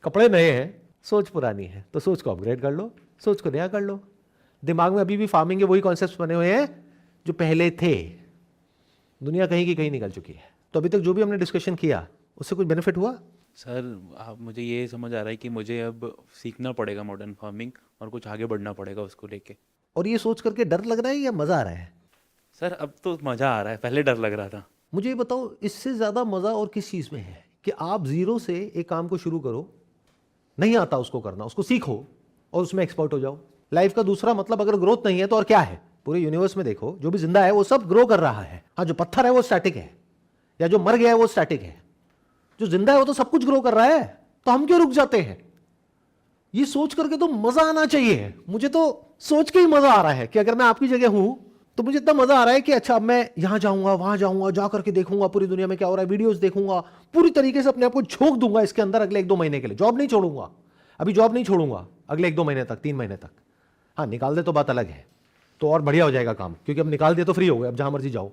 कपड़े नए हैं, सोच पुरानी है। तो सोच को अपग्रेड कर लो, सोच को नया कर लो। दिमाग में अभी भी फार्मिंग के वही कॉन्सेप्ट्स बने हुए हैं जो पहले थे। दुनिया कहीं की कहीं निकल चुकी है। तो अभी तक जो भी हमने डिस्कशन किया उससे कुछ बेनिफिट हुआ? सर आप मुझे ये समझ आ रहा है कि मुझे अब सीखना पड़ेगा मॉडर्न फार्मिंग और कुछ आगे बढ़ना पड़ेगा उसको लेके। और ये सोच करके डर लग रहा है या मजा आ रहा है? सर अब तो मज़ा आ रहा है, पहले डर लग रहा था। मुझे ये बताओ, इससे ज्यादा मजा और किस चीज में है कि आप जीरो से एक काम को शुरू करो, नहीं आता उसको करना, उसको सीखो और उसमें एक्सपर्ट हो जाओ। लाइफ का दूसरा मतलब अगर ग्रोथ नहीं है तो और क्या है? पूरे यूनिवर्स में देखो, जो भी जिंदा है वो सब ग्रो कर रहा है। हाँ, जो पत्थर है वो स्टैटिक है, या जो मर गया है वो स्टैटिक है। जो जिंदा है वो तो सब कुछ ग्रो कर रहा है, तो हम क्यों रुक जाते हैं? ये सोच करके तो मजा आना चाहिए। मुझे तो सोच के ही मजा आ रहा है कि अगर मैं आपकी जगह हूं तो मुझे इतना मजा आ रहा है कि अच्छा, अब मैं यहां जाऊंगा, वहां जाऊंगा, जा करके देखूंगा पूरी दुनिया में क्या हो रहा है, वीडियोस देखूंगा, पूरी तरीके से अपने आप को झोंक दूंगा इसके अंदर अगले 1-2 महीने के लिए। जॉब नहीं छोड़ूंगा, अभी जॉब नहीं छोड़ूंगा अगले 1-2 महीने तक, 3 महीने तक। हाँ, निकाल दे तो बात अलग है, तो और बढ़िया हो जाएगा काम, क्योंकि अब निकाल दिया तो फ्री हो गए, अब जहां मर्जी जाओ।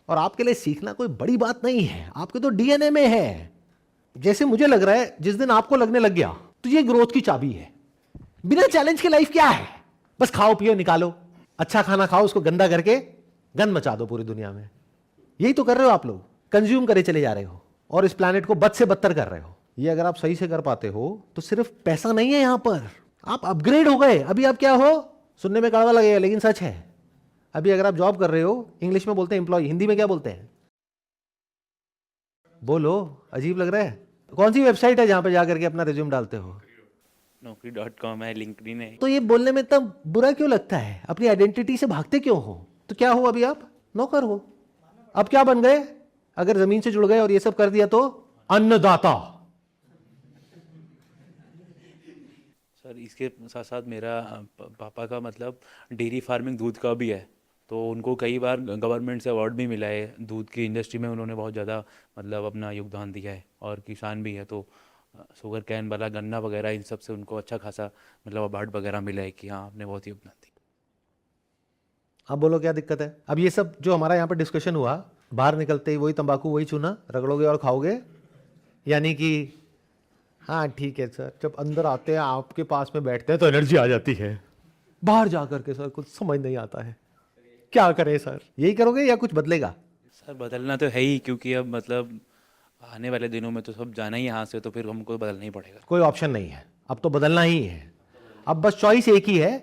और आपके लिए सीखना कोई बड़ी बात नहीं है, आपके तो डीएनए में है। जैसे मुझे लग रहा है जिस दिन आपको लगने लग गया तो ये ग्रोथ की चाबी है। बिना चैलेंज के लाइफ क्या है? बस खाओ पियो निकालो, अच्छा खाना खाओ, उसको गंदा करके गंद मचा दो पूरी दुनिया में। यही तो कर रहे हो आप लोग, कंज्यूम करे चले जा रहे हो और इस प्लैनेट को बद से बदतर कर रहे हो। ये अगर आप सही से कर पाते हो तो सिर्फ पैसा नहीं है, यहां पर आप अपग्रेड हो गए। अभी आप क्या हो? सुनने में कड़वा लगेगा लेकिन सच है। अभी अगर आप जॉब कर रहे हो, इंग्लिश में बोलते हैं एम्प्लॉय, हिंदी में क्या बोलते हैं? बोलो, अजीब लग रहा है। कौन सी वेबसाइट है जहां पे जाकर के अपना रिज्यूम डालते हो? Naukri.com है, लिंक्डइन है। तो ये बोलने में इतना बुरा क्यों लगता है? अपनी आइडेंटिटी से भागते क्यों हो? तो क्या हो अभी आप? नौकर हो। अब क्या बन गए? अगर जमीन से जुड़ गए और ये सब कर दिया तो अन्नदाता। सर इसके साथ साथ मेरा पापा का मतलब डेयरी फार्मिंग दूध का भी है, तो उनको कई बार गवर्नमेंट से अवार्ड भी मिला है। दूध की इंडस्ट्री में उन्होंने बहुत ज़्यादा मतलब अपना योगदान दिया है, और किसान भी है, तो शुगर कैन वाला, गन्ना वगैरह, इन सब से उनको अच्छा खासा मतलब अवार्ड वगैरह मिला है कि हाँ आपने बहुत योगदान दिया। अब बोलो क्या दिक्कत है? अब ये सब जो हमारा यहाँ पर डिस्कशन हुआ, बाहर निकलते ही वही तंबाकू, वही चूना रगड़ोगे और खाओगे, यानी कि हाँ ठीक है सर, जब अंदर आते हैं आपके पास में बैठते हैं तो एनर्जी आ जाती है। बाहर जा करके सर कुछ समझ नहीं आता है, क्या करें सर? यही करोगे या कुछ बदलेगा? सर बदलना तो है ही, क्योंकि अब मतलब आने वाले दिनों में तो सब जाना ही यहाँ से, तो फिर हमको बदलना ही पड़ेगा। कोई ऑप्शन नहीं है, अब तो बदलना ही है। अब बस चॉइस एक ही है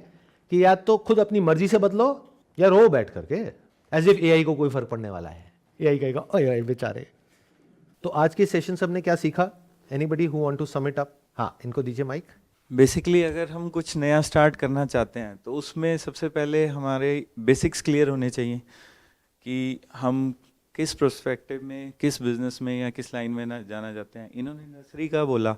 कि या तो खुद अपनी मर्जी से बदलो या रो बैठ करके, एज इफ एआई को कोई फर्क पड़ने वाला है। एआई कहेगा एआई बेचारे। तो आज के सेशन से हमने क्या सीखा? Anybody who want to sum it up? हाँ, इनको दीजिए माइक। बेसिकली अगर हम कुछ नया स्टार्ट करना चाहते हैं तो उसमें सबसे पहले हमारे बेसिक्स क्लियर होने चाहिए कि हम किस प्रोस्पेक्टिव में, किस बिजनेस में या किस लाइन में ना जाना चाहते हैं। इन्होंने नर्सरी का बोला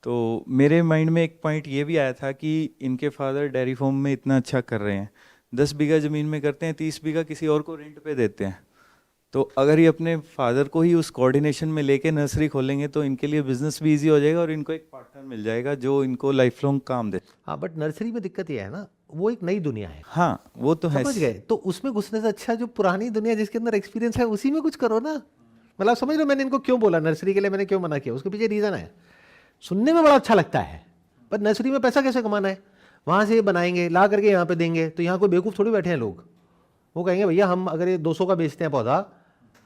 तो मेरे माइंड में एक पॉइंट ये भी आया था कि इनके फादर डेयरी फार्म में इतना अच्छा कर रहे हैं, 10 बीघा ज़मीन में करते हैं, 30 बीघा किसी और को रेंट पे देते हैं। तो अगर ये अपने फादर को ही उस कोऑर्डिनेशन में लेके नर्सरी खोलेंगे तो इनके लिए बिजनेस भी इजी हो जाएगा और इनको एक पार्टनर मिल जाएगा जो इनको लाइफ लॉन्ग काम दे। हाँ, बट नर्सरी में दिक्कत ये है ना, वो एक नई दुनिया है। हाँ वो तो है। समझ गए? तो उसमें घुसने से अच्छा जो पुरानी दुनिया जिसके अंदर एक्सपीरियंस है उसी में कुछ करो ना। मतलब समझ लो मैंने इनको क्यों बोला नर्सरी के लिए, मैंने क्यों मना किया, उसके पीछे रीजन है। सुनने में बड़ा अच्छा लगता है, पर नर्सरी में पैसा कैसे कमाना है? वहाँ से बनाएंगे, ला करके यहाँ पे देंगे, तो यहाँ कोई बेवकूफ़ थोड़ी बैठे हैं लोग। वो कहेंगे भैया हम अगर ये 200 का बेचते हैं पौधा,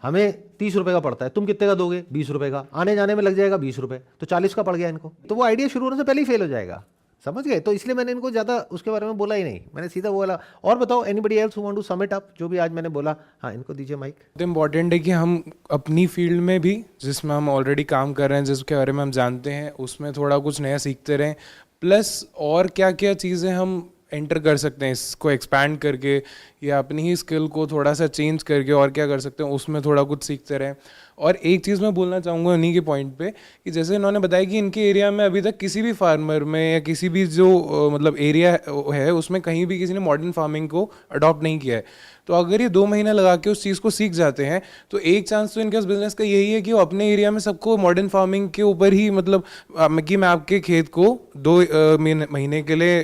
हमें 30 रुपए का पड़ता है, तुम कितने का दोगे? 20 रुपए का। आने जाने में लग जाएगा 20 रुपए, तो 40 का पड़ गया इनको। तो वो आइडिया शुरू होने से पहले ही फेल हो जाएगा। समझ गए? तो इसलिए मैंने इनको ज़्यादा उसके बारे में बोला ही नहीं, मैंने सीधा बोला। और बताओ anybody else who want to sum it up, जो भी आज मैंने बोला। हाँ, इनको दीजिए माइक। तो इम्पॉर्टेंट है कि हम अपनी फील्ड में भी, जिसमें हम ऑलरेडी काम कर रहे हैं, जिसके बारे में हम जानते हैं, उसमें थोड़ा कुछ नया सीखते रहें। प्लस और क्या क्या चीज़ें हम एंटर कर सकते हैं इसको एक्सपैंड करके, या अपनी ही स्किल को थोड़ा सा चेंज करके और क्या कर सकते हैं उसमें थोड़ा कुछ सीखते रहें। और एक चीज़ मैं बोलना चाहूँगा उन्हीं के पॉइंट पे कि जैसे इन्होंने बताया कि इनके एरिया में अभी तक किसी भी फार्मर में या किसी भी जो मतलब एरिया है उसमें कहीं भी किसी ने मॉडर्न फार्मिंग को अडॉप्ट नहीं किया है। तो अगर ये 2 महीना लगा के उस चीज़ को सीख जाते हैं तो एक चांस तो इनके बिजनेस का यही है कि वो अपने एरिया में सबको मॉडर्न फार्मिंग के ऊपर ही मतलब कि मैं आपके खेत को 2 महीने के लिए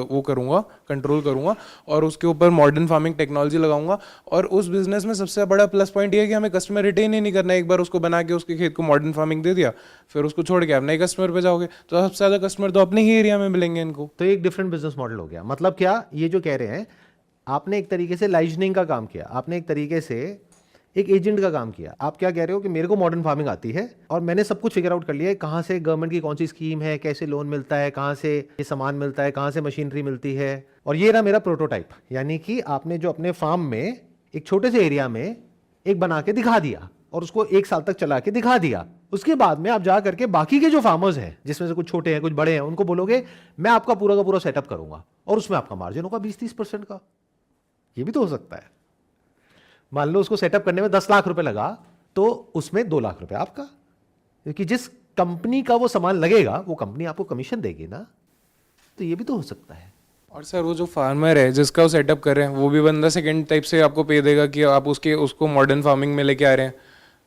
वो करूँगा, कंट्रोल करूँगा और उसके ऊपर मॉडर्न फार्मिंग टेक्नोलॉजी लगाऊंगा। और उस बिजनेस में सबसे बड़ा प्लस पॉइंट ये है कि हमें कस्टमर रिटेन ही नहीं करना है। एक बार उसको बना के उसके खेत को मॉडर्न फार्मिंग दे दिया, फिर उसको छोड़ के आप नए कस्टमर पे जाओगे, तो सबसे ज़्यादा कस्टमर तो अपने ही एरिया में मिलेंगे इनको। तो एक डिफरेंट बिजनेस मॉडल हो गया। मतलब क्या, ये जो कह रहे हैं, आपने एक तरीके से लाइजनिंग का काम किया, आपने एक तरीके से एक एजेंट का काम किया। आप क्या कह रहे हो कि मेरे को मॉडर्न फार्मिंग आती है और मैंने सब कुछ फिगर आउट कर लिया है, कहाँ से गवर्नमेंट की कौन सी स्कीम है, कैसे लोन मिलता है, कहाँ से ये सामान मिलता है, कहाँ से मशीनरी मिलती है, और ये रहा मेरा प्रोटोटाइप। यानी कि आपने जो अपने फार्म में एक छोटे से एरिया में एक बना के दिखा दिया और उसको 1 साल तक चला के दिखा दिया। उसके बाद में आप जा करके बाकी के जो फार्मर्स हैं, जिसमें से कुछ छोटे हैं कुछ बड़े हैं, उनको बोलोगे मैं आपका पूरा का पूरा सेटअप करूंगा और उसमें आपका मार्जिन होगा 20-30% का। ये भी तो हो सकता है। मान लो उसको सेटअप करने में 10 लाख रुपए लगा, तो उसमें 2 लाख रुपए आपका, क्योंकि जिस कंपनी का वो सामान लगेगा वो कंपनी आपको कमीशन देगी ना। तो ये भी तो हो सकता है। और सर वो जो फार्मर है जिसका वो सेटअप कर रहे हैं, वो भी बंदा सेकंड टाइप से आपको पे देगा कि आप उसको मॉडर्न फार्मिंग में लेके आ रहे हैं,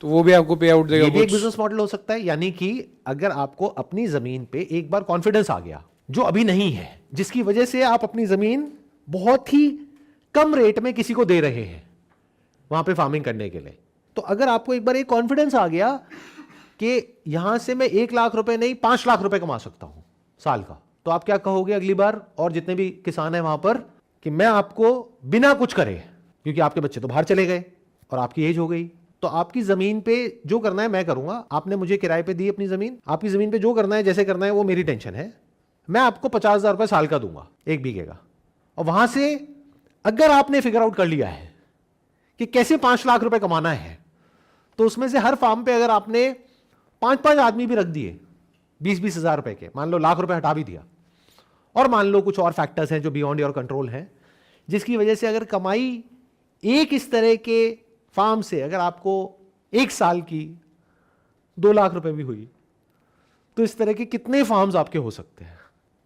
तो वो भी आपको पे आउट देगा। ये भी एक कुछ बिजनेस मॉडल हो सकता है। यानी कि अगर आपको अपनी जमीन पे एक बार कॉन्फिडेंस आ गया, जो अभी नहीं है, जिसकी वजह से आप अपनी जमीन बहुत ही कम रेट में किसी को दे रहे हैं वहां पे फार्मिंग करने के लिए, तो अगर आपको एक बार एक कॉन्फिडेंस आ गया कि यहां से मैं 1 लाख रुपए नहीं 5 लाख रुपए कमा सकता हूं साल का, तो आप क्या कहोगे अगली बार, और जितने भी किसान हैं वहां पर, कि मैं आपको बिना कुछ करे, क्योंकि आपके बच्चे तो बाहर चले गए और आपकी एज हो गई, तो आपकी जमीन पे जो करना है मैं करूंगा। आपने मुझे किराए पे दी अपनी जमीन, आपकी जमीन पे जो करना है जैसे करना है वो मेरी टेंशन है। मैं आपको 50,000 रुपए साल का दूंगा 1 बीघे का। और वहां से अगर आपने फिगर आउट कर लिया है कि कैसे 5 लाख रुपए कमाना है, तो उसमें से हर फार्म पे अगर आपने 5-5 आदमी भी रख दिए 20-20 हजार रुपए के, मान लो लाख रुपए हटा भी दिया, और मान लो कुछ और फैक्टर्स हैं जो बियॉन्ड योर कंट्रोल हैं, जिसकी वजह से अगर कमाई एक इस तरह के फार्म से अगर आपको 1 साल की 2 लाख रुपए भी हुई, तो इस तरह के कितने फार्म्स आपके हो सकते हैं,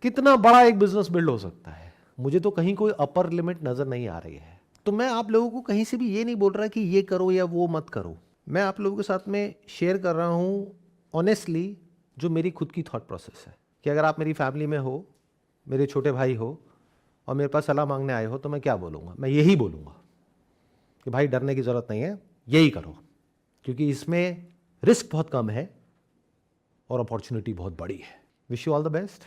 कितना बड़ा एक बिजनेस बिल्ड हो सकता है। मुझे तो कहीं कोई अपर लिमिट नजर नहीं आ रही है। तो मैं आप लोगों को कहीं से भी ये नहीं बोल रहा कि ये करो या वो मत करो। मैं आप लोगों के साथ में शेयर कर रहा हूँ ऑनेस्टली जो मेरी खुद की थॉट प्रोसेस है, कि अगर आप मेरी फैमिली में हो, मेरे छोटे भाई हो और मेरे पास सलाह मांगने आए हो, तो मैं क्या बोलूँगा? मैं यही बोलूँगा कि भाई डरने की ज़रूरत नहीं है, यही करो, क्योंकि इसमें रिस्क बहुत कम है और अपॉर्चुनिटी बहुत बड़ी है। Wish you all the best.